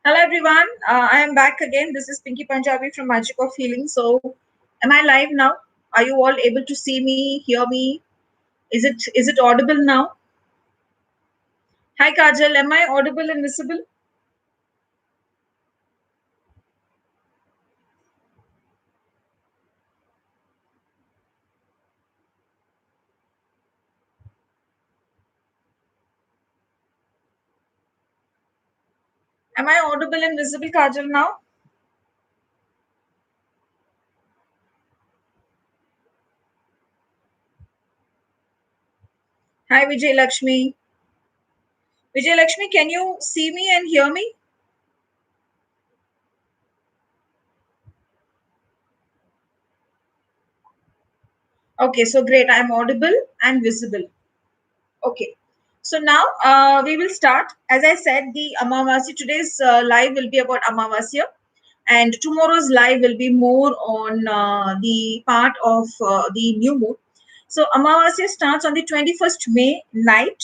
Hello everyone, I am back again. This is Pinky Punjabi from Magic of Healing. So, am I live now? Are you all able to see me, hear me? Is it audible now? Hi Kajal, am I audible and visible? Am I audible and visible, Kajal now? Hi Vijay Lakshmi. Vijay Lakshmi, can you see me and hear me? Okay, so great. I am audible and visible. Okay. So now we will start. As I said, the Amavasya, today's live will be about Amavasya, and tomorrow's live will be more on the part of the new moon. So Amavasya starts on the 21st May night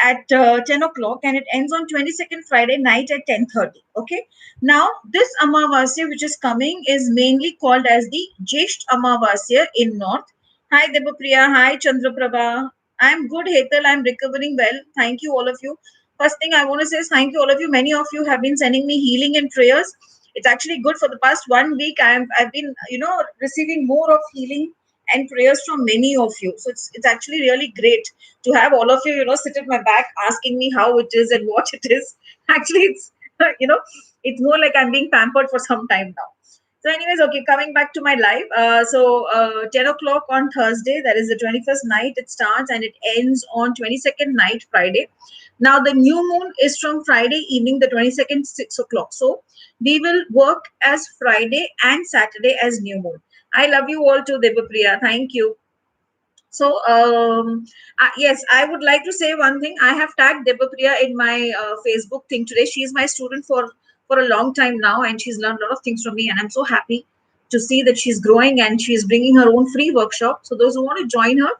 at 10 o'clock and it ends on 22nd Friday night at 10:30. Okay. Now, this Amavasya which is coming is mainly called as the Jesht Amavasya in North. Hi, Debapriya. Hi, Chandraprabha. I'm good, Hetal. I'm recovering well. Thank you, all of you. First thing I want to say is thank you, all of you. Many of you have been sending me healing and prayers. It's actually good for the past 1 week. I've been, receiving more of healing and prayers from many of you. So it's actually really great to have all of you, sit at my back asking me how it is and what it is. Actually, it's, you know, it's more like I'm being pampered for some time now. So, anyways, okay, coming back to my live. 10 o'clock on Thursday, that is the 21st night, it starts and it ends on 22nd night, Friday. Now, the new moon is from Friday evening, the 22nd, 6 o'clock. So, we will work as Friday and Saturday as new moon. I love you all too, Debapriya. Thank you. So, yes, I would like to say one thing. I have tagged Debapriya in my Facebook thing today. She is my student for a long time now, and she's learned a lot of things from me. And I'm so happy to see that she's growing and she's bringing her own free workshop. So, those who want to join her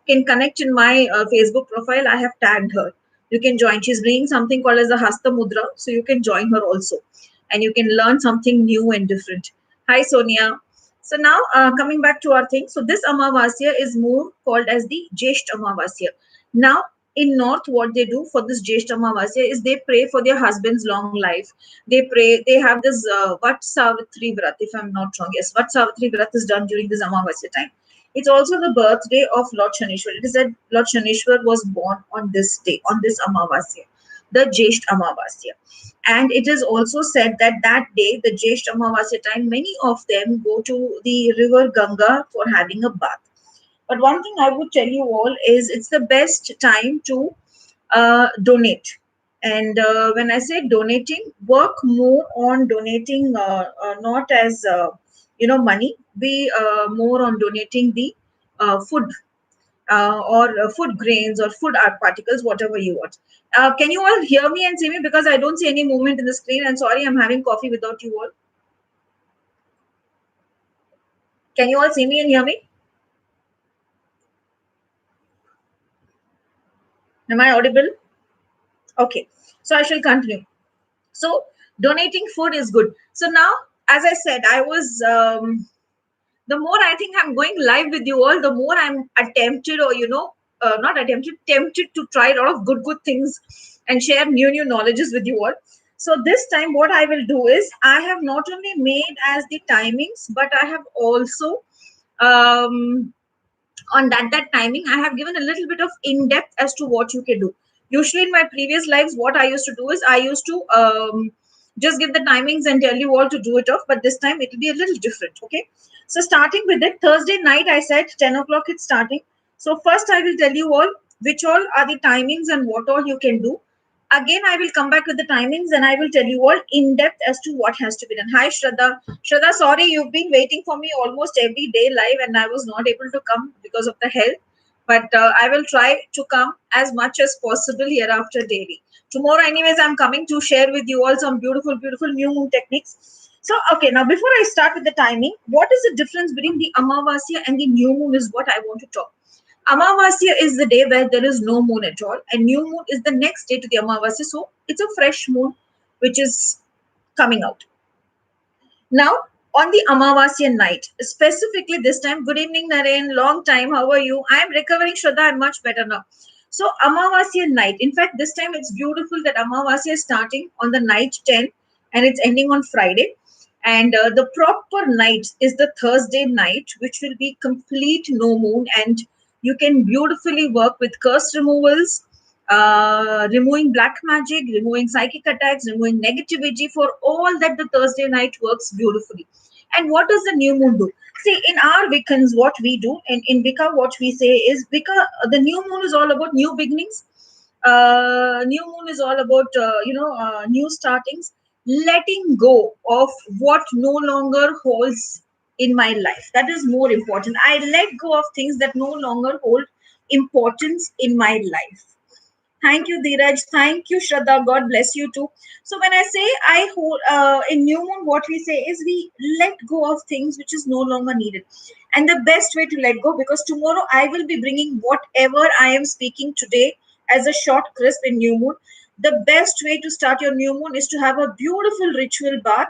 can connect in my Facebook profile. I have tagged her. You can join. She's bringing something called as the Hasta Mudra, so you can join her also, and you can learn something new and different. Hi, Sonia. So now coming back to our thing. So this Amavasya is more called as the Jesht Amavasya. Now in North, what they do for this Jesht Amavasya is they pray for their husband's long life. They pray, they have this Vat Savitri Vrat, if I'm not wrong. Yes, Vat Savitri Vrat is done during this Amavasya time. It's also the birthday of Lord Shanishwar. It is that Lord Shanishwar was born on this day, on this Amavasya, the Jesht Amavasya. And it is also said that that day, the Jesht Amavasya time, many of them go to the river Ganga for having a bath. But one thing I would tell you all is it's the best time to donate. And when I say donating, work more on donating, not as money. Be more on donating the food or food grains or food art particles, whatever you want. Can you all hear me and see me? Because I don't see any movement in the screen. And sorry, I'm having coffee without you all. Can you all see me and hear me? Am I audible? Okay. So I shall continue. So donating food is good. So now, as I said, I was. The more I think I'm going live with you all, the more I'm attempted, or not attempted, tempted to try a lot of good things and share new knowledges with you all. So this time, what I will do is I have not only made as the timings, but I have also on that timing I have given a little bit of in depth as to what you can do. Usually in my previous lives, what I used to do is I used to just give the timings and tell you all to do it off, but this time it will be a little different. Okay, so starting with it, Thursday night, I said 10 o'clock it's starting. So first I will tell you all which all are the timings and what all you can do. Again, I will come back with the timings and I will tell you all in depth as to what has to be done. Hi, Shraddha. Shraddha, sorry, you've been waiting for me almost every day live and I was not able to come because of the health. But I will try to come as much as possible hereafter daily. Tomorrow, anyways, I'm coming to share with you all some beautiful new moon techniques. So, okay, now before I start with the timing, what is the difference between the Amavasya and the new moon is what I want to talk. Amavasya is the day where there is no moon at all, and new moon is the next day to the Amavasya. So it's a fresh moon, which is coming out. Now, on the Amavasya night, specifically this time, good evening, Naren, long time, how are you? I'm recovering, Shraddha, I'm much better now. So, Amavasya night, in fact, this time it's beautiful that Amavasya is starting on the night 10 and it's ending on Friday. And the proper night is the Thursday night, which will be complete no moon, and you can beautifully work with curse removals, removing black magic, removing psychic attacks, removing negativity. For all that, the Thursday night works beautifully. And what does the new moon do? See, in our Wiccans, what we do, in Wicca, what we say is Wicca, the new moon is all about new beginnings. New moon is all about, new startings, letting go of what no longer holds in my life. That is more important. I let go of things that no longer hold importance in my life. Thank you, Dheeraj. Thank you, Shraddha. God bless you too. So when I say I hold in new moon, what we say is we let go of things which is no longer needed. And the best way to let go, because tomorrow I will be bringing whatever I am speaking today as a short crisp in new moon. The best way to start your new moon is to have a beautiful ritual bath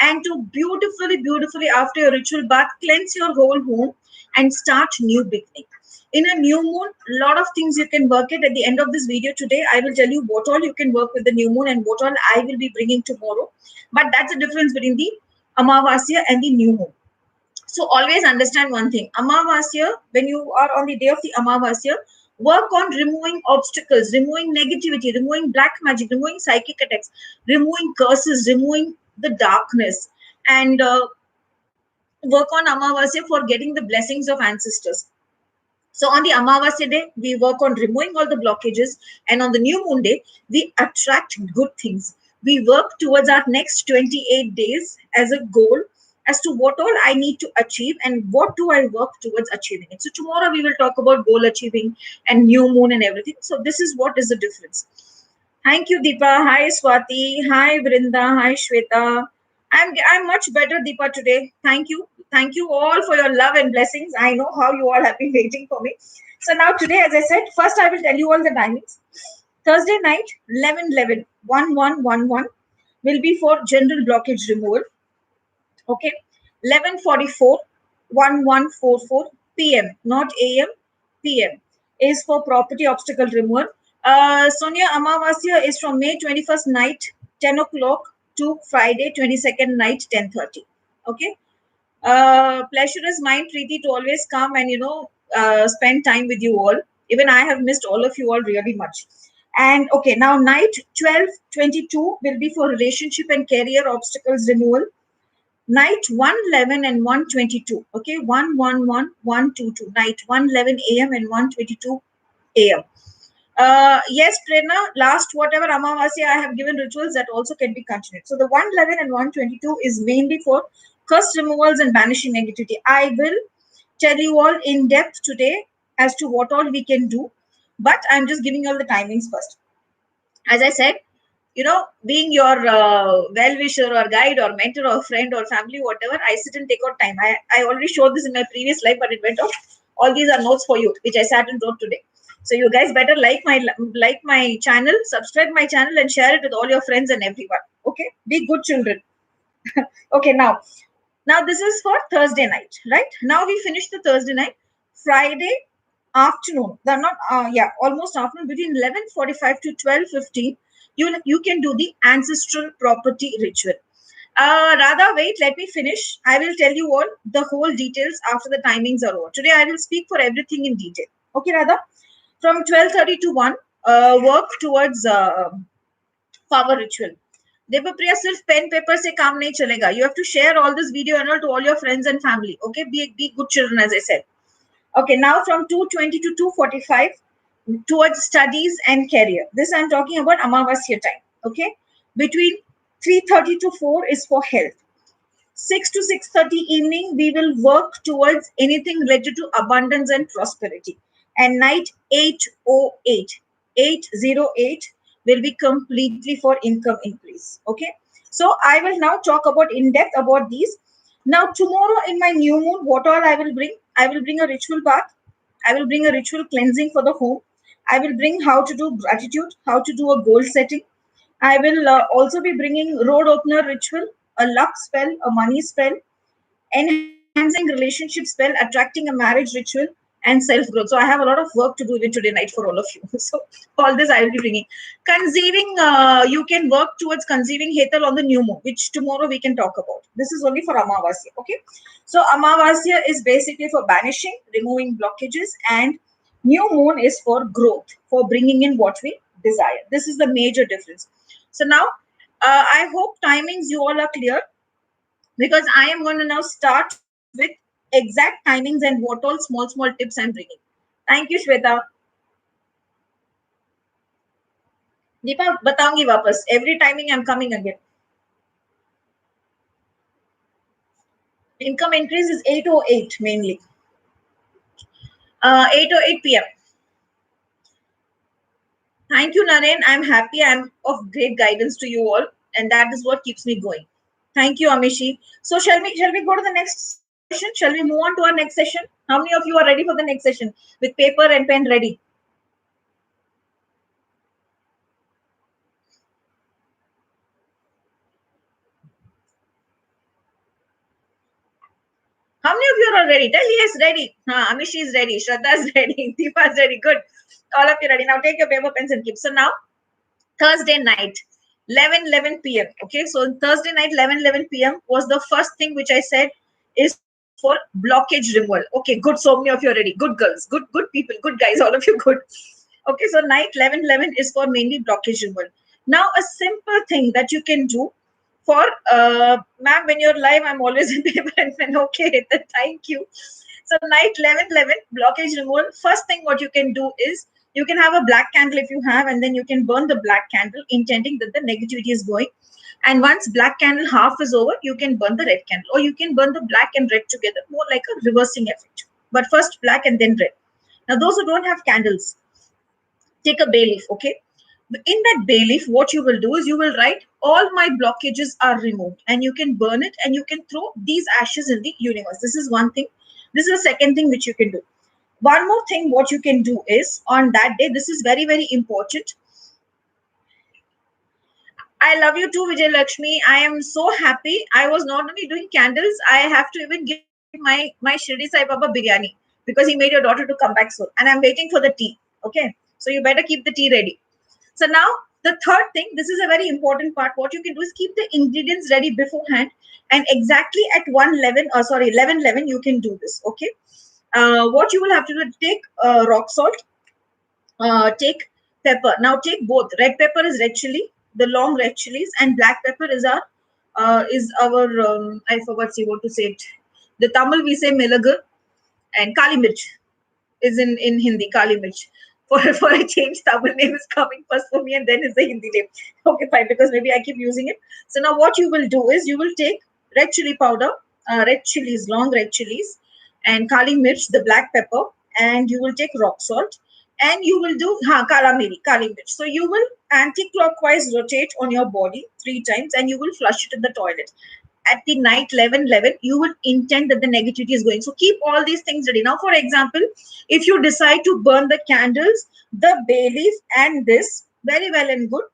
and to beautifully after your ritual bath, cleanse your whole home and start new beginning. In a new moon, a lot of things you can work it. At the end of this video today, I will tell you what all you can work with the new moon and what all I will be bringing tomorrow. But that's the difference between the Amavasya and the new moon. So always understand one thing. Amavasya, when you are on the day of the Amavasya, work on removing obstacles, removing negativity, removing black magic, removing psychic attacks, removing curses, removing the darkness, and work on Amavasya for getting the blessings of ancestors. So on the Amavasya day, we work on removing all the blockages, and on the new moon day, we attract good things. We work towards our next 28 days as a goal as to what all I need to achieve and what do I work towards achieving it. So tomorrow we will talk about goal achieving and new moon and everything. So this is what is the difference. Thank you, Deepa. Hi, Swati. Hi, Vrinda. Hi, Shweta. I'm much better, Deepa, today. Thank you. Thank you all for your love and blessings. I know how you all have been waiting for me. So now today, as I said, first I will tell you all the timings. Thursday night, 11:11, 11:11 will be for general blockage removal. Okay. 11:44, 11:44 p.m., not a.m., p.m. is for property obstacle removal. Sonia, Amavasya is from May 21st night, 10 o'clock to Friday 22nd night, 10:30. Okay. Pleasure is mine, Preeti, to always come and, spend time with you all. Even I have missed all of you all really much. And okay, now night 12:22 will be for relationship and career obstacles removal. Night 1:11 and 1:22. Okay, 1:11, 1:22. Night 1:11 a.m. and 1:22 a.m. Yes, Prerna, last whatever Amavasya I have given rituals that also can be continued. So the 1:11 and 1:22 is mainly for curse removals and banishing negativity. I will tell you all in depth today as to what all we can do, but I'm just giving you all the timings first. As I said, being your well-wisher or guide or mentor or friend or family, whatever, I sit and take out time. I already showed this in my previous life, but it went off. All these are notes for you, which I sat and wrote today. So you guys better like my channel, subscribe my channel, and share it with all your friends and everyone. Okay, be good children. Okay, now this is for Thursday night, right? Now we finish the Thursday night. Friday afternoon, they're not almost afternoon, between 11:45 to 12:15, you can do the ancestral property ritual. Radha, wait, let me finish. I will tell you all the whole details after the timings are over. Today I will speak for everything in detail. Okay, Radha? From 12:30 to 1, work towards power ritual. Devapriya, सिर्फ pen paper से काम नहीं चलेगा. You have to share all this video and all to all your friends and family. Okay, be good children, as I said. Okay, now from 2:20 to 2:45 towards studies and career. This I'm talking about Amavasya time. Okay, between 3:30 to 4 is for health. 6 to 6:30 evening, we will work towards anything related to abundance and prosperity. And night 8:08, 8:08 will be completely for income increase. Okay, so I will now talk about in depth about these. Now tomorrow in my new moon, what all I will bring? I will bring a ritual bath. I will bring a ritual cleansing for the home. I will bring how to do gratitude, how to do a goal setting. I will also be bringing road opener ritual, a luck spell, a money spell, enhancing relationship spell, attracting a marriage ritual, and self growth. So I have a lot of work to do even today night for all of you. So all this I will be bringing. Conceiving, you can work towards conceiving Hetal on the new moon, which tomorrow we can talk about. This is only for Amavasya. Okay. So Amavasya is basically for banishing, removing blockages, and new moon is for growth, for bringing in what we desire. This is the major difference. So now, I hope timings you all are clear, because I am going to now start with exact timings and what all small tips I'm bringing. Thank you, Shweta. Deepa बताऊंगी वापस. Every timing I'm coming again. Income increase is 8:08 mainly. 8:08 p.m. Thank you, Naren. I'm happy. I'm of great guidance to you all, and that is what keeps me going. Thank you, Amishi. So shall we go to the next session? Shall we move on to our next session? How many of you are ready for the next session with paper and pen ready? How many of you are ready? Tell yes, ready. Amishi is ready. Shraddha is ready. Deepa is ready. Good. All of you ready. Now take your paper, pens, and keep. So now, Thursday night, 11:11 p.m. Okay, so Thursday night, 11:11 p.m. was the first thing which I said is for blockage removal. Okay, good. So many of you are ready. Good girls, good people, good guys. All of you good. Okay, so night 11:11 is for mainly blockage removal. Now, a simple thing that you can do for ma'am, when you're live, I'm always in paper and pen. Okay, thank you. So night 11:11 blockage removal. First thing what you can do is you can have a black candle if you have, and then you can burn the black candle, intending that the negativity is going. And once black candle half is over, you can burn the red candle, or you can burn the black and red together, more like a reversing effect. But first black and then red. Now, those who don't have candles, take a bay leaf. Okay, in that bay leaf, what you will do is you will write all my blockages are removed, and you can burn it, and you can throw these ashes in the universe. This is one thing. This is the second thing which you can do. One more thing what you can do is on that day, this is very, very important. I love you too, Vijay Lakshmi. I am so happy. I was not only doing candles, I have to even give my Shirdi Sai Baba biryani, because he made your daughter to come back soon. And I'm waiting for the tea. Okay. So you better keep the tea ready. So now the third thing, this is a very important part. What you can do is keep the ingredients ready beforehand, and exactly at 11:11 you can do this. Okay. What you will have to do, take rock salt, take pepper. Now take both. Red pepper is red chili, the long red chilies, and black pepper is our I forgot see what to say it. The Tamil we say milagu, and kali mirch is in Hindi, kali mirch. For a change, Tamil name is coming first for me, and then is the Hindi name. Okay, fine, because maybe I keep using it. So now what you will do is you will take red chili powder, red chilies, long red chilies, and kali mirch, the black pepper, and you will take rock salt, and you will do kali mirch. So you will anti-clockwise rotate on your body 3 times, and you will flush it in the toilet. At the night 11:11, you will intend that the negativity is going. So keep all these things ready. Now, for example, if you decide to burn the candles, the bay leaf, and this, very well and good,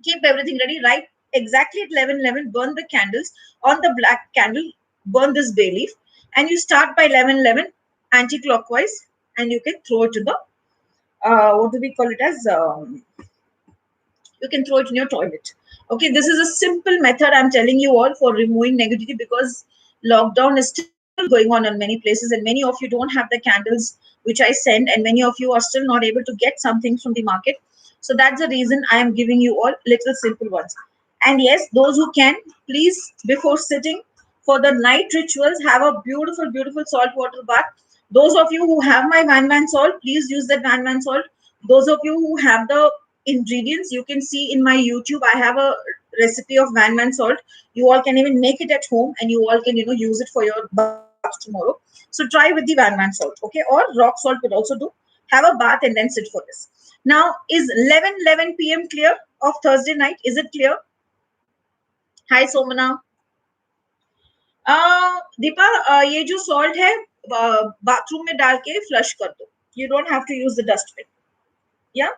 keep everything ready. Right exactly at 11:11, burn the candles. On the black candle, burn this bay leaf, and you start by 11:11 anti-clockwise, and you can throw it to the what do we call it as you can throw it in your toilet. Okay, this is a simple method I'm telling you all for removing negativity, because lockdown is still going on in many places, and many of you don't have the candles which I send, and many of you are still not able to get something from the market. So that's the reason I am giving you all little simple ones. And yes, those who can, please, before sitting for the night rituals, have a beautiful, beautiful salt water bath. Those of you who have my Van salt, please use that Van salt. Those of you who have the ingredients, you can see in my YouTube, I have a recipe of Van salt. You all can even make it at home, and you all can use it for your bath tomorrow. So try with the Van salt, okay, or rock salt will also do. Have a bath and then sit for this. Now, is 11:11 p.m. clear of Thursday night? Is it clear? Hi Somana. Deepa, ये जो salt है bathroom में डाल के flush कर दो. You don't have to use the dustbin. Yeah.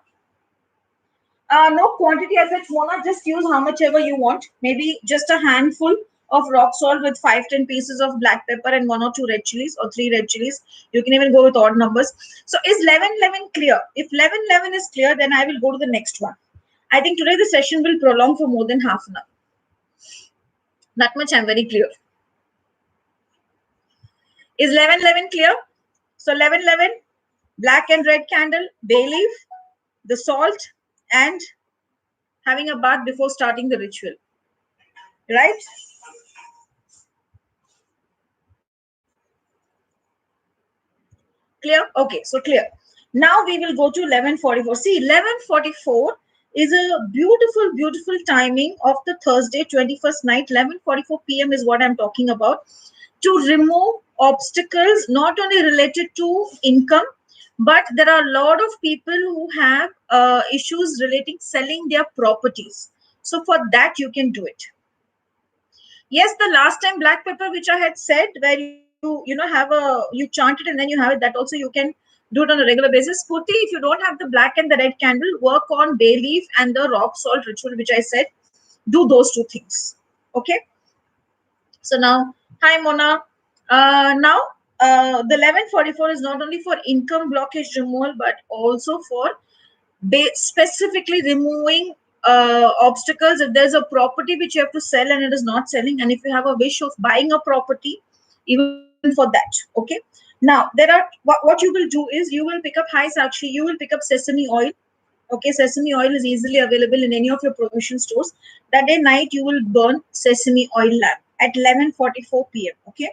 No quantity as such, Mona. Just use how much ever you want. Maybe just a handful of rock salt with 5-10 pieces of black pepper and 1 or 2 red chilies or 3 red chilies. You can even go with odd numbers. So is 11-11 clear? If 11-11 is clear, then I will go to the next one. I think today the session will prolong for more than half an hour. That much I'm very clear. Is 11-11 clear? So 11-11, black and red candle, bay leaf, the salt, and having a bath before starting the ritual. Right? Clear? Okay, so clear. Now we will go to 11:44. See, 11:44 is a beautiful, beautiful timing of the Thursday 21st night. 11:44 p.m. is what I'm talking about. To remove obstacles not only related to income, but there are a lot of people who have issues relating selling their properties. So for that, you can do it. Yes, the last time black pepper, which I had said, where you have you chant it and then you have it, that also you can do it on a regular basis. Purti, if you don't have the black and the red candle, work on bay leaf and the rock salt ritual, which I said. Do those two things. Okay. So now, hi Mona. Now, the 11:44 is not only for income blockage removal, but also for specifically removing obstacles. If there's a property which you have to sell and it is not selling, and if you have a wish of buying a property, even for that. Okay. Now, there are what you will do is you will pick up, hi Sakshi, you will pick up sesame oil. Okay, sesame oil is easily available in any of your provision stores. That day night you will burn sesame oil lamp at 11:44 p.m. Okay,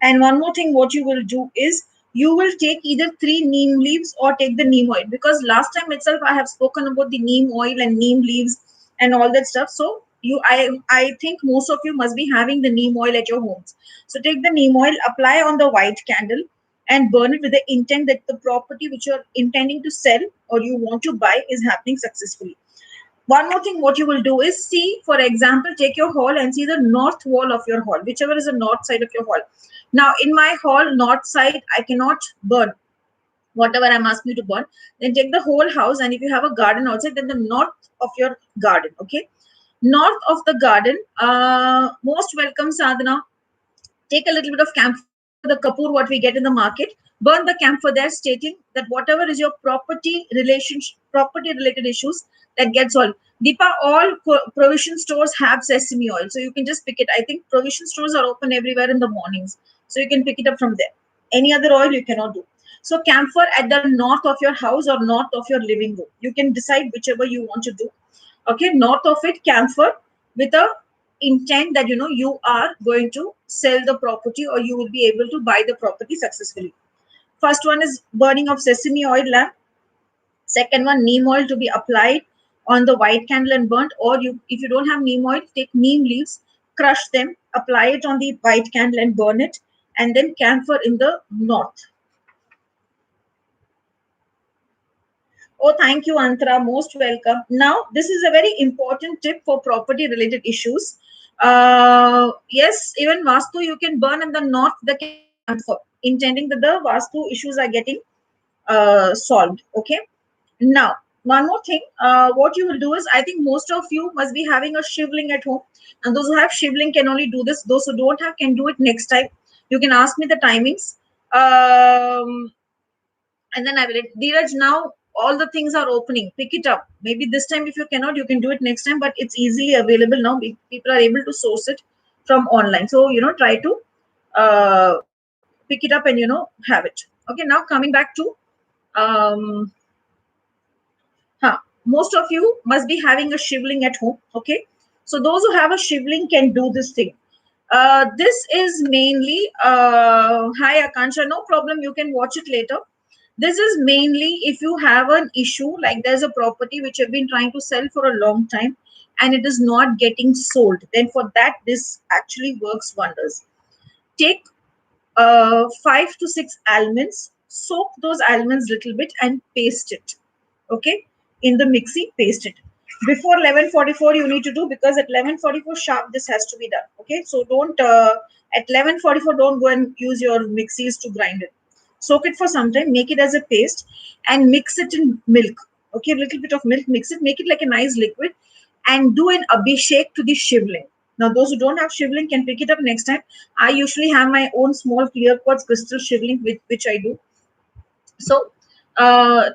and one more thing, what you will do is you will take either 3 neem leaves or take the neem oil, because last time itself I have spoken about the neem oil and neem leaves and all that stuff. So I think most of you must be having the neem oil at your homes. So take the neem oil, apply on the white candle, and burn it with the intent that the property which you're intending to sell or you want to buy is happening successfully. One more thing, what you will do is see, for example, take your hall and see the north wall of your hall, whichever is the north side of your hall. Now, in my hall, north side, I cannot burn whatever I'm asking you to burn. Then take the whole house, and if you have a garden outside, then the north of your garden, okay? North of the garden, most welcome, Sadhana. Take a little bit of camphor, the kapoor, what we get in the market, burn the camphor there, stating that whatever is your property relationship, property related issues, that gets solved. Deepa, all provision stores have sesame oil, so you can just pick it. I think provision stores are open everywhere in the mornings, so you can pick it up from there. Any other oil you cannot do. So camphor at the north of your house or north of your living room. You can decide whichever you want to do. Okay, north of it, camphor with a intent that you are going to sell the property or you will be able to buy the property successfully. First one is burning of sesame oil lamp. Second one, neem oil to be applied on the white candle and burnt, or if you don't have neem oil, take neem leaves, crush them, apply it on the white candle and burn it, and then camphor in the north. Oh, thank you, Antara. Most welcome. Now, this is a very important tip for property related issues. Yes, even Vastu, you can burn in the north the camphor, intending that the Vastu issues are getting solved. Okay. Now, one more thing. What you will do is, I think most of you must be having a shivling at home. And those who have shivling can only do this. Those who don't have can do it next time. You can ask me the timings. And then I will. Dheeraj, now all the things are opening. Pick it up. Maybe this time, if you cannot, you can do it next time. But it's easily available now. People are able to source it from online. So try to pick it up and have it. Okay. Now coming back to um, most of you must be having a shivling at home. Okay. So those who have a shivling can do this thing. This is mainly hi Akansha, no problem. You can watch it later. This is mainly if you have an issue, like there's a property which you've been trying to sell for a long time and it is not getting sold. Then for that, this actually works wonders. Take 5 to 6 almonds, soak those almonds a little bit and paste it. Okay, in the mixie, paste it. Before 11:44, you need to do, because at 11:44 sharp this has to be done. Okay, so don't at 11:44 don't go and use your mixies to grind it. Soak it for some time, make it as a paste, and mix it in milk. Okay, a little bit of milk, mix it, make it like a nice liquid, and do an abhishek to the shivling. Now, those who don't have shivling can pick it up next time. I usually have my own small clear quartz crystal shivling, which I do. So,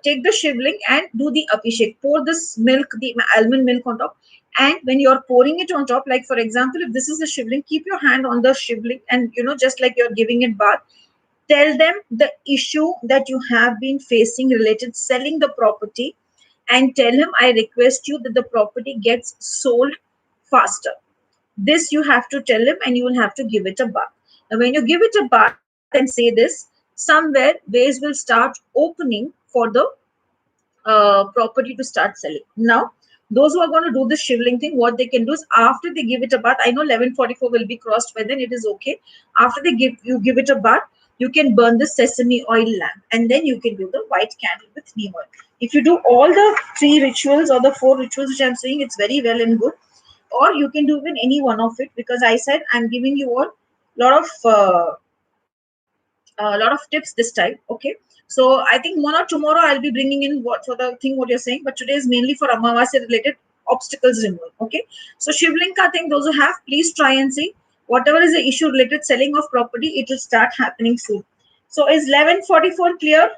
take the shivling and do the abhishek. Pour this milk, the almond milk on top. And when you're pouring it on top, like for example, if this is the shivling, keep your hand on the shivling and, just like you're giving it bath, tell them the issue that you have been facing related selling the property, and tell him, I request you that the property gets sold faster. This you have to tell him, and you will have to give it a bath. Now, when you give it a bath and say this, somewhere ways will start opening for the property to start selling. Now, those who are going to do the shivling thing, what they can do is after they give it a bath, I know 11:44 will be crossed, but then it is okay. After give it a bath, you can burn the sesame oil lamp, and then you can do the white candle with neem oil. If you do all the three rituals or the four rituals which I'm saying, it's very well and good. Or you can do even any one of it, because I said I'm giving you all lot of lot of tips this time. Okay, so I think tomorrow I'll be bringing in what for the thing what you're saying, but today is mainly for amavasya related obstacles removal. Okay, so shivlinka thing, those who have, please try and see whatever is the issue related selling of property, it will start happening soon. So is 11:44 clear?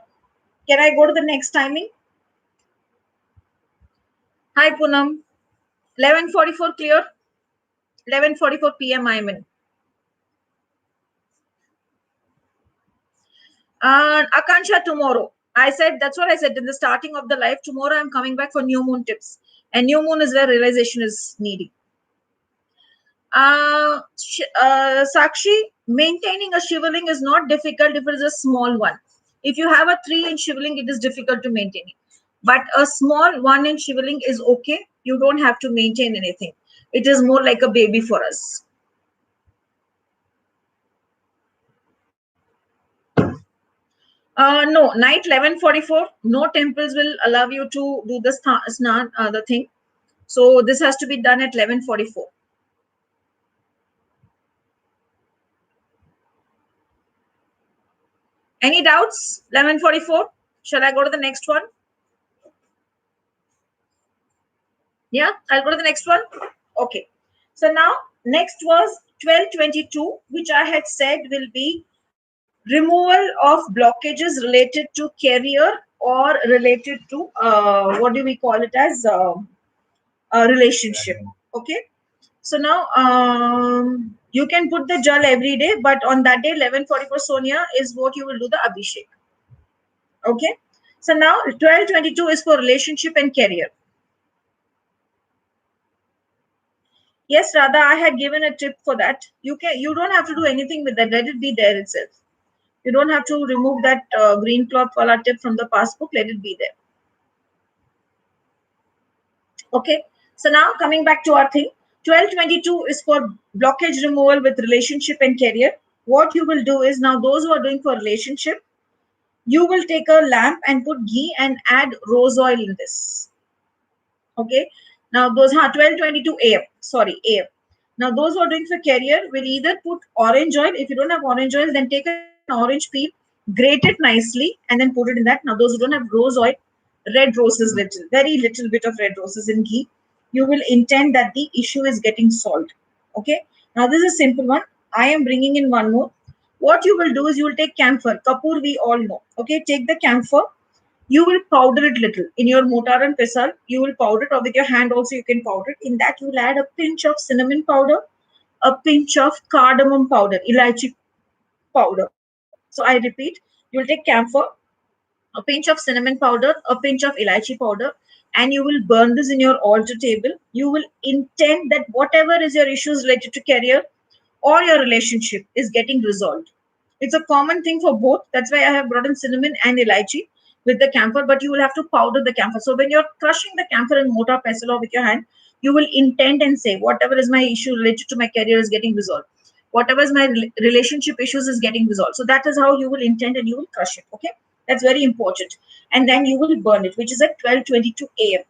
Can I go to the next timing? Hi Poonam. 11:44 clear? 11:44 p.m. I'm in. Akansha, tomorrow. I said, that's what I said in the starting of the live. Tomorrow I'm coming back for new moon tips. And new moon is where realization is needed. Sakshi, maintaining a shivling is not difficult if it is a small one. If you have a 3-inch shivling, it is difficult to maintain it. But a small 1-inch shivling is okay. You don't have to maintain anything. It is more like a baby for us. No, night 11:44. No temples will allow you to do the snan, the thing. So this has to be done at 11:44. Any doubts? 11:44. Shall I go to the next one? Yeah, I'll go to the next one. Okay. So now next was 12:22, which I had said will be removal of blockages related to career or related to what do we call it as a relationship. Okay. So now you can put the jal every day, but on that day 11:44 Sonia is what you will do the abhishek. Okay. So now 12:22 is for relationship and career. Yes, Radha, I had given a tip for that. You don't have to do anything with that. Let it be there itself. You don't have to remove that green cloth wala tip from the passbook. Let it be there. Okay. So now coming back to our thing, 12:22 is for blockage removal with relationship and career. What you will do is, now those who are doing for relationship, you will take a lamp and put ghee and add rose oil in this. Okay. Now those 12:22 a.m. Sorry, a.m. Now those who are doing for career will either put orange oil. If you don't have orange oil, then take an orange peel, grate it nicely, and then put it in that. Now those who don't have rose oil, red roses, little, very little bit of red roses in ghee. You will intend that the issue is getting solved. Okay. Now this is a simple one. I am bringing in one more. What you will do is you will take camphor. Kapoor we all know. Okay. Take the camphor, you will powder it little in your mortar and pestle. You will powder it, or with your hand also you can powder it. In that you will add a pinch of cinnamon powder, a pinch of cardamom powder, elaichi powder. So I repeat, you will take camphor, a pinch of cinnamon powder, a pinch of elaichi powder, and you will burn this in your altar table. You will intend that whatever is your issues related to career or your relationship is getting resolved. It's a common thing for both. That's why I have brought in cinnamon and elaichi with the camphor, but you will have to powder the camphor. So when you're crushing the camphor in mortar, pestle, or with your hand, you will intend and say, whatever is my issue related to my career is getting resolved. Whatever is my relationship issues is getting resolved. So that is how you will intend and you will crush it. Okay. That's very important. And then you will burn it, which is at 12:22 a.m.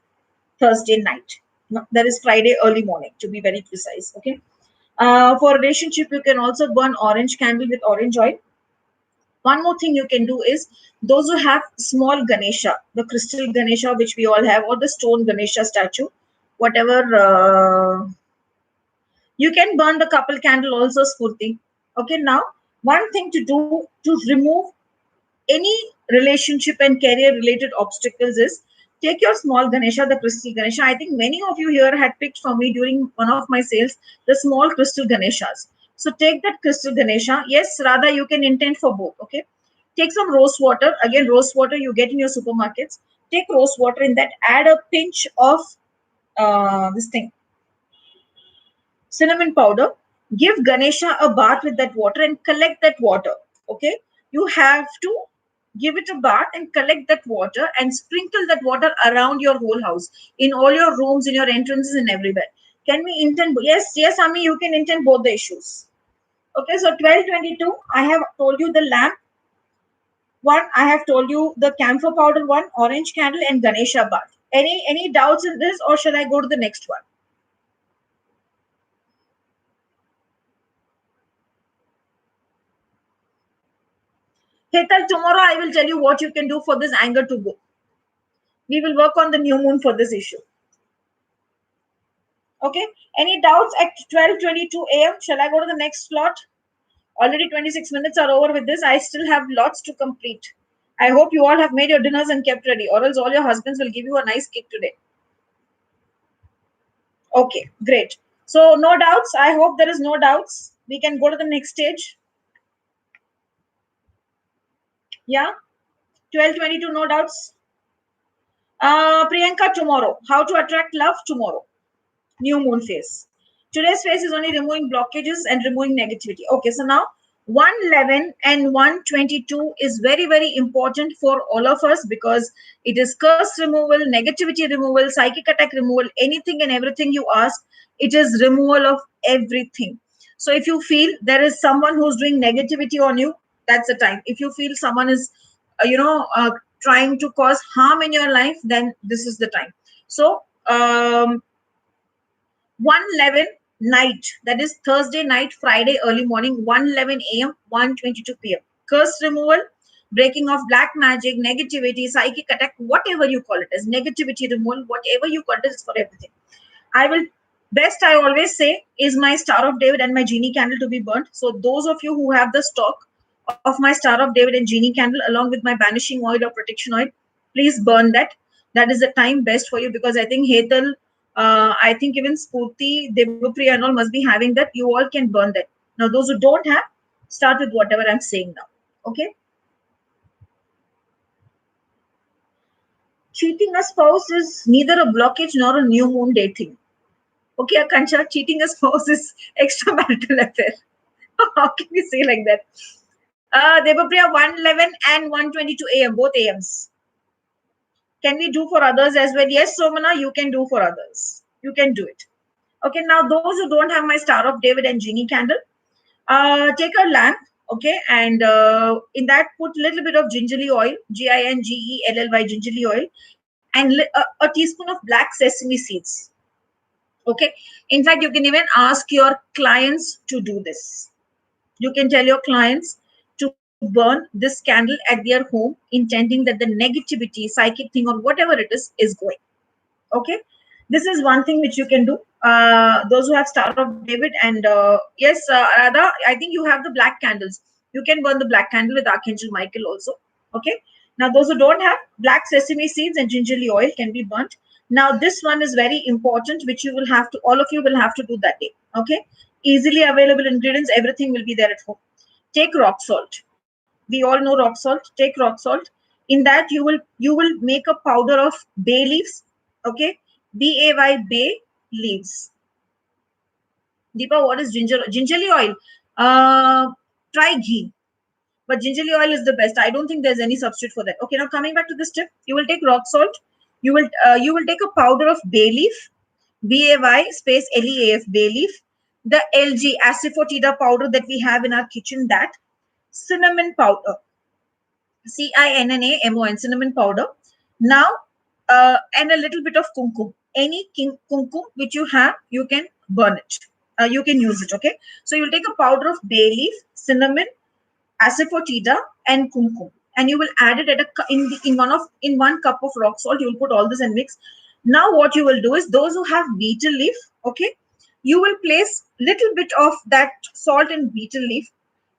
Thursday night. No, that is Friday early morning, to be very precise. Okay. For relationship, you can also burn orange candle with orange oil. One more thing you can do is those who have small Ganesha, the crystal Ganesha, which we all have, or the stone Ganesha statue, whatever, you can burn the couple candle also, Spurti. Okay, now one thing to do to remove any relationship and career related obstacles is take your small Ganesha, the crystal Ganesha. I think many of you here had picked for me during one of my sales the small crystal Ganeshas. So take that crystal Ganesha. Yes, Radha, you can intend for both. Okay, take some rose water. Again, rose water you get in your supermarkets. Take rose water in that. Add a pinch of this thing, cinnamon powder. Give Ganesha a bath with that water and collect that water. Okay, you have to give it a bath and collect that water and sprinkle that water around your whole house, in all your rooms, in your entrances, and everywhere. Can we intend? Yes, yes, Ami, you can intend both the issues. Okay, so 1222, I have told you the lamp one, I have told you the camphor powder one, orange candle, and Ganesha bath. Any doubts in this, or shall I go to the next one? Hetal, tomorrow I will tell you what you can do for this anger to go. We will work on the new moon for this issue. Okay. Any doubts at 12:22 a.m.? Shall I go to the next slot? Already 26 minutes are over with this. I still have lots to complete. I hope you all have made your dinners and kept ready, or else all your husbands will give you a nice kick today. Okay, great. So no doubts. I hope there is no doubts. We can go to the next stage. Yeah. 12:22. No doubts. Priyanka, tomorrow. How to attract love tomorrow. New moon phase. Today's phase is only removing blockages and removing negativity. Okay, so now 111 and 122 is very, very important for all of us because it is curse removal, negativity removal, psychic attack removal, anything and everything you ask, it is removal of everything. So if you feel there is someone who's doing negativity on you, that's the time. If you feel someone is, trying to cause harm in your life, then this is the time. So, 111 night, that is Thursday night, Friday early morning, 111 a.m., 1:22 p.m. Curse removal, breaking of black magic, negativity, psychic attack, whatever you call it as, negativity removal, whatever you call it is for everything. I will, best I always say, is my Star of David and my genie candle to be burnt. So those of you who have the stock of my Star of David and genie candle along with my banishing oil or protection oil, please burn that. That is the time best for you because I think Hetal, I think even Spurti, Devapriya and all must be having that. You all can burn that. Now those who don't have, start with whatever I'm saying now. Okay. Cheating a spouse is neither a blockage nor a new moon day thing. Okay, Akanksha, cheating a spouse is extramarital affair. How can we say like that? Devapriya, 111 and 1:22 a.m., both a.m.s. Can we do for others as well? Yes, Somana, you can do for others. You can do it. Okay, now those who don't have my Star of David and genie candle, take a lamp, okay, and in that put a little bit of gingerly oil, Gingelly gingerly oil, and a teaspoon of black sesame seeds. Okay, in fact, you can even ask your clients to do this. You can tell your clients to burn this candle at their home, intending that the negativity, psychic thing, or whatever it is going. Okay, this is one thing which you can do. Those who have Star of David and yes, Radha, I think you have the black candles. You can burn the black candle with Archangel Michael also. Okay. Now those who don't have, black sesame seeds and gingerly oil can be burnt. Now this one is very important, which you will have to, all of you will have to do that day. Okay. Easily available ingredients, everything will be there at home. Take rock salt. We all know rock salt. Take rock salt. In that you will make a powder of bay leaves. Okay, bay leaves. Deepa, what is gingerly oil? Try ghee, but gingerly oil is the best. I don't think there's any substitute for that. Okay, now coming back to this tip, you will take rock salt. You will take a powder of bay leaf, BAY space LEAF, bay leaf. The LG asafoetida powder that we have in our kitchen, that cinnamon powder, CINNAMON, cinnamon powder. Now, and a little bit of kumkum. Any kumkum which you have, you can burn it. You can use it. Okay. So you'll take a powder of bay leaf, cinnamon, asafoetida, and kumkum. And you will add it at in 1 cup of rock salt. You will put all this and mix. Now what you will do is, those who have betel leaf, okay, you will place little bit of that salt and betel leaf,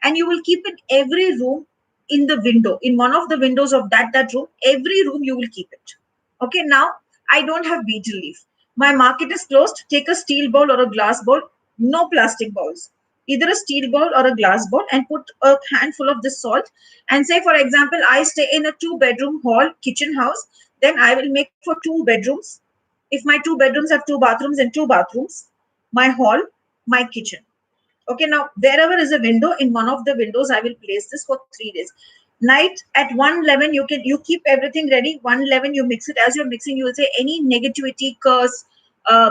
and you will keep in every room, in the window, in one of the windows of that room, every room you will keep it. Okay, now I don't have betel leaf. My market is closed. Take a steel bowl or a glass bowl, no plastic bowls. Either a steel bowl or a glass bowl, and put a handful of this salt. And say, for example, I stay in a 2-bedroom hall kitchen house, then I will make for 2 bedrooms. If my 2 bedrooms have 2 bathrooms and 2 bathrooms, my hall, my kitchen. Okay, now wherever is a window, in one of the windows, I will place this for 3 days. Night at 1:11, you keep everything ready. 1:11, you mix it. As you're mixing, you will say any negativity, curse,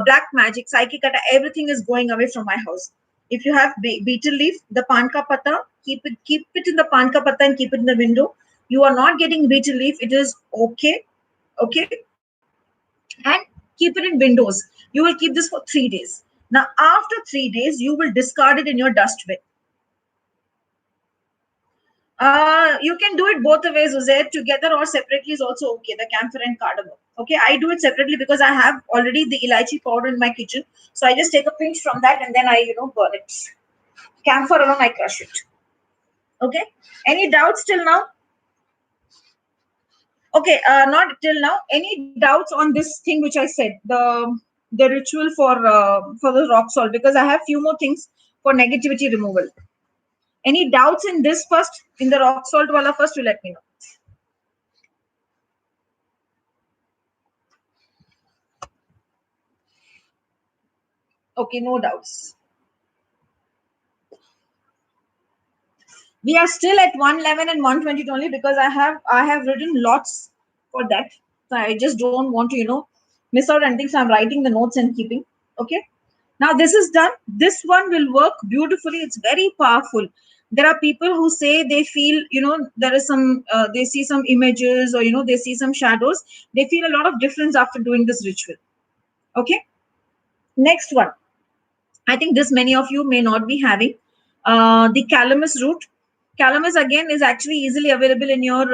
black magic, psychic attack, everything is going away from my house. If you have betel leaf, the panka pata, keep it in the panka pata and keep it in the window. You are not getting betel leaf, it is okay. Okay, and keep it in windows. You will keep this for 3 days. Now, after 3 days, you will discard it in your dustbin. You can do it both the ways, Uzair. Together or separately is also okay. The camphor and cardamom. Okay, I do it separately because I have already the elaichi powder in my kitchen. So I just take a pinch from that and then I, burn it. Camphor alone, I crush it. Okay. Any doubts till now? Okay, not till now. Any doubts on this thing which I said, the ritual for the rock salt? Because I have few more things for negativity removal. Any doubts in this first, in the rock salt wala first? You let me know. Okay, no doubts. We are still at 111 and 120 only because I have written lots for that. So I just don't want to miss out anything. So I'm writing the notes and keeping. Okay. Now this is done. This one will work beautifully. It's very powerful. There are people who say they feel there is some they see some images, or they see some shadows. They feel a lot of difference after doing this ritual. Okay. Next one. I think this many of you may not be having. The calamus root. Calamus again is actually easily available in your,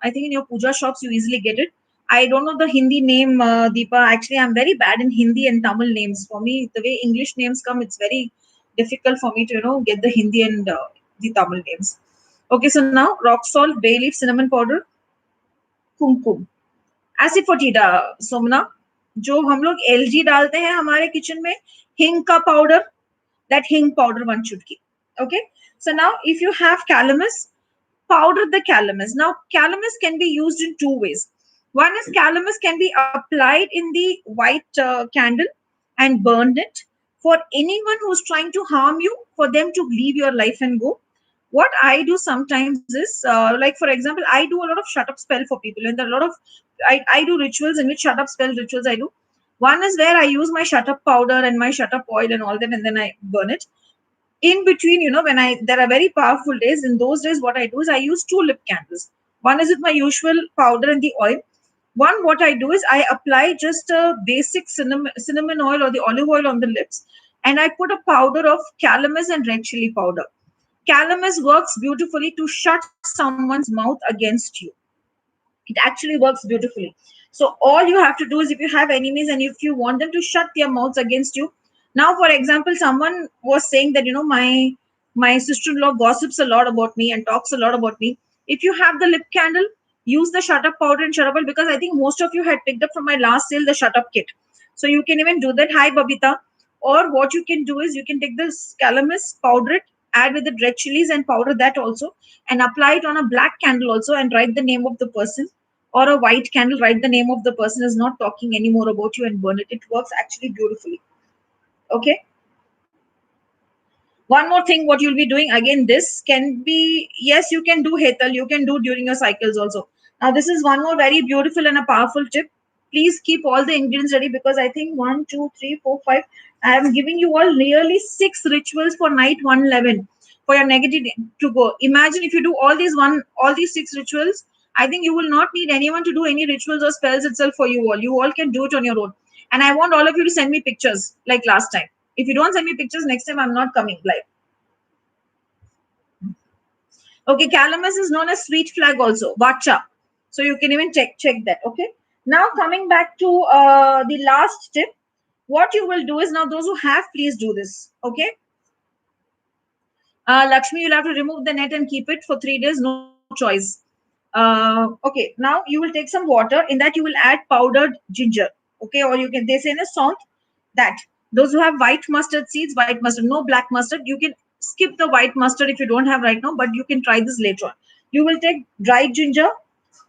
I think in your puja shops, you easily get it. I don't know the Hindi name, Deepa. Actually, I'm very bad in Hindi and Tamil names. For me, the way English names come, it's very difficult for me to, get the Hindi and the Tamil names. Okay, so now rock salt, bay leaf, cinnamon powder, kumkum. एसिफोटिडा सोमना, जो हम लोग LG डालते हैं हमारे kitchen में, हिंग का powder, that hing powder 1 chutki. Okay, so now if you have calamus, powder the calamus. Now calamus can be used in 2 ways. One is calamus can be applied in the white candle and burned it for anyone who's trying to harm you, for them to leave your life and go. What I do sometimes is, like for example, I do a lot of shut up spell for people, and there are a lot of I do rituals in which shut up spell rituals I do. One is where I use my shut up powder and my shut up oil and all that, and then I burn it. In between, when there are very powerful days, in those days, what I do is I use 2 lip candles. One is with my usual powder and the oil. One, what I do is I apply just a basic cinnamon oil or the olive oil on the lips, and I put a powder of calamus and red chili powder. Calamus works beautifully to shut someone's mouth against you. It actually works beautifully. So all you have to do is, if you have enemies and if you want them to shut their mouths against you. Now, for example, someone was saying that my sister-in-law gossips a lot about me and talks a lot about me. If you have the lip candle, use the shut up powder and shut up oil, because I think most of you had picked up from my last sale the shut up kit. So you can even do that. Hi, Babita. Or what you can do is, you can take this calamus, powder it, add with the red chilies and powder that also, and apply it on a black candle also, and write the name of the person, or a white candle, write the name of the person is not talking anymore about you, and burn it. It works actually beautifully. Okay. One more thing, what you'll be doing again, this can be, yes, you can do hetal, you can do during your cycles also. Now, this is one more very beautiful and a powerful tip. Please keep all the ingredients ready, because I think 1, 2, 3, 4, 5. I am giving you all nearly 6 rituals for night 111 for your negative to go. Imagine if you do all these 6 rituals. I think you will not need anyone to do any rituals or spells itself for you all. You all can do it on your own. And I want all of you to send me pictures like last time. If you don't send me pictures, next time I'm not coming live. Okay, calamus is known as sweet flag also, WICCA. So you can even check that. Okay. Now coming back to the last tip, what you will do is, now those who have, please do this. Okay. Lakshmi, you'll have to remove the net and keep it for 3 days. No choice. Okay. Now you will take some water. In that you will add powdered ginger. Okay. Or you can, they say in a salt, that those who have white mustard seeds, white mustard, no black mustard, you can skip the white mustard if you don't have right now, but you can try this later on. You will take dried ginger,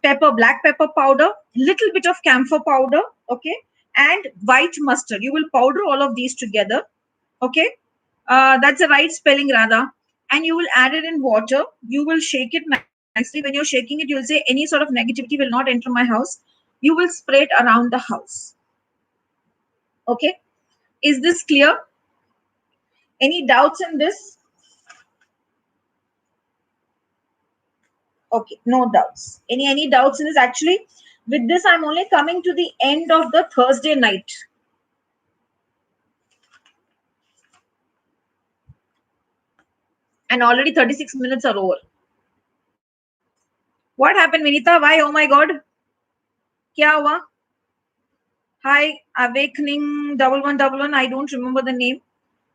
pepper, black pepper powder, little bit of camphor powder, okay, and white mustard. You will powder all of these together, okay. That's the right spelling, Radha. And you will add it in water. You will shake it nicely. When you're shaking it, you'll say any sort of negativity will not enter my house. You will spray it around the house. Okay. Is this clear? Any doubts in this? Okay, no doubts. Any doubts in this? Actually, with this, I'm only coming to the end of the Thursday night. And already 36 minutes are over. What happened, Vinita? Why? Oh my God. Kya hua? Hi, Awakening 1111. I don't remember the name.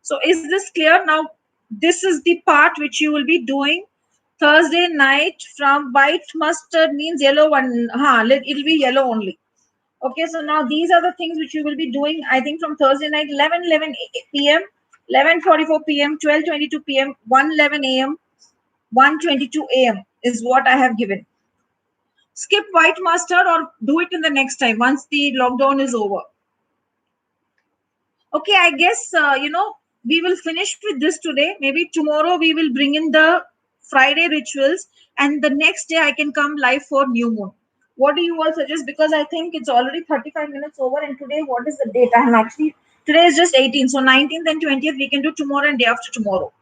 So is this clear? Now, this is the part which you will be doing Thursday night. From white mustard means yellow one. It'll be yellow only. Okay, so now these are the things which you will be doing, I think, from Thursday night, 11 p.m., 11:44 p.m., 12:22 p.m., 1:11 a.m., 1:22 a.m. is what I have given. Skip white mustard or do it in the next time once the lockdown is over. Okay, I guess, we will finish with this today. Maybe tomorrow we will bring in the Friday rituals, and the next day I can come live for new moon. What do you all suggest? Because I think it's already 35 minutes over, and today, what is the date? Today is just 18. So 19th and 20th we can do tomorrow and day after tomorrow.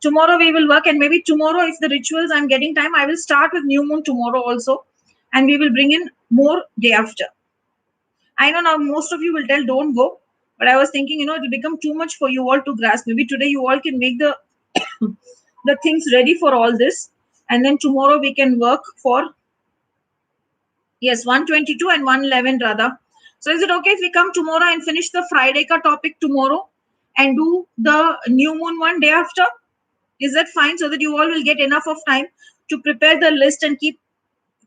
Tomorrow we will work, and maybe tomorrow, if the rituals I'm getting time, I will start with new moon tomorrow also, and we will bring in more day after. I know now most of you will tell don't go, but I was thinking, it will become too much for you all to grasp. Maybe today you all can make the the things ready for all this, and then tomorrow we can work for, yes, 122 and 111 rather. So is it okay if we come tomorrow and finish the Friday ka topic tomorrow and do the new moon one day after? Is that fine, so that you all will get enough of time to prepare the list and keep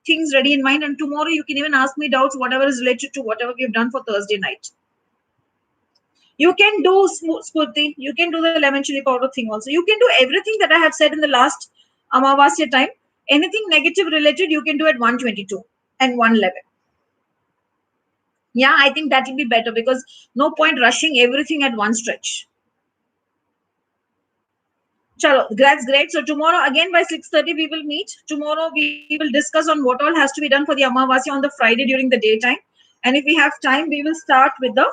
things ready in mind? And tomorrow you can even ask me doubts, whatever is related to whatever we've done for Thursday night. You can do Spurti, you can do the lemon chili powder thing also. You can do everything that I have said in the last Amavasya time. Anything negative related, you can do at 122 and 111. Yeah, I think that will be better, because no point rushing everything at one stretch. Chalo, that's great. So tomorrow again by 6:30 we will meet. Tomorrow we will discuss on what all has to be done for the Amavasya on the Friday during the daytime. And if we have time, we will start with the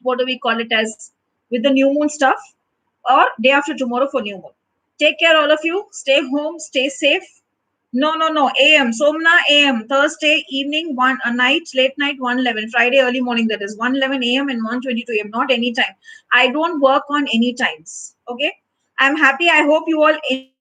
what do we call it as, with the new moon stuff, or day after tomorrow for new moon. Take care, all of you. Stay home, stay safe. No. AM. Somna AM. Thursday evening, night, late night, 1:11. Friday early morning, that is 1:11 AM and 1:22 AM. Not any time. I don't work on any times. Okay. I'm happy. I hope you all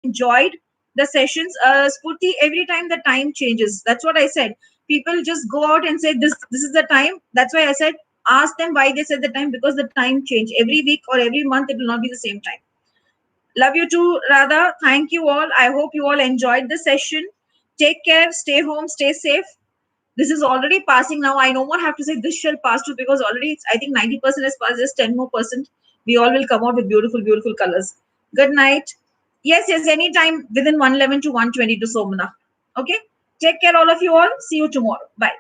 enjoyed the sessions. Spurti, every time the time changes. That's what I said. People just go out and say this is the time. That's why I said ask them why they said the time, because the time change every week or every month. It will not be the same time. Love you too, Radha. Thank you all. I hope you all enjoyed the session. Take care. Stay home. Stay safe. This is already passing now. I no more have to say this shall pass too, because already it's, I think 90% has passed. Just 10 more percent. We all will come out with beautiful, beautiful colors. Good night. Yes. Anytime within 111 to 122, Somana. Okay. Take care, all of you all. See you tomorrow. Bye.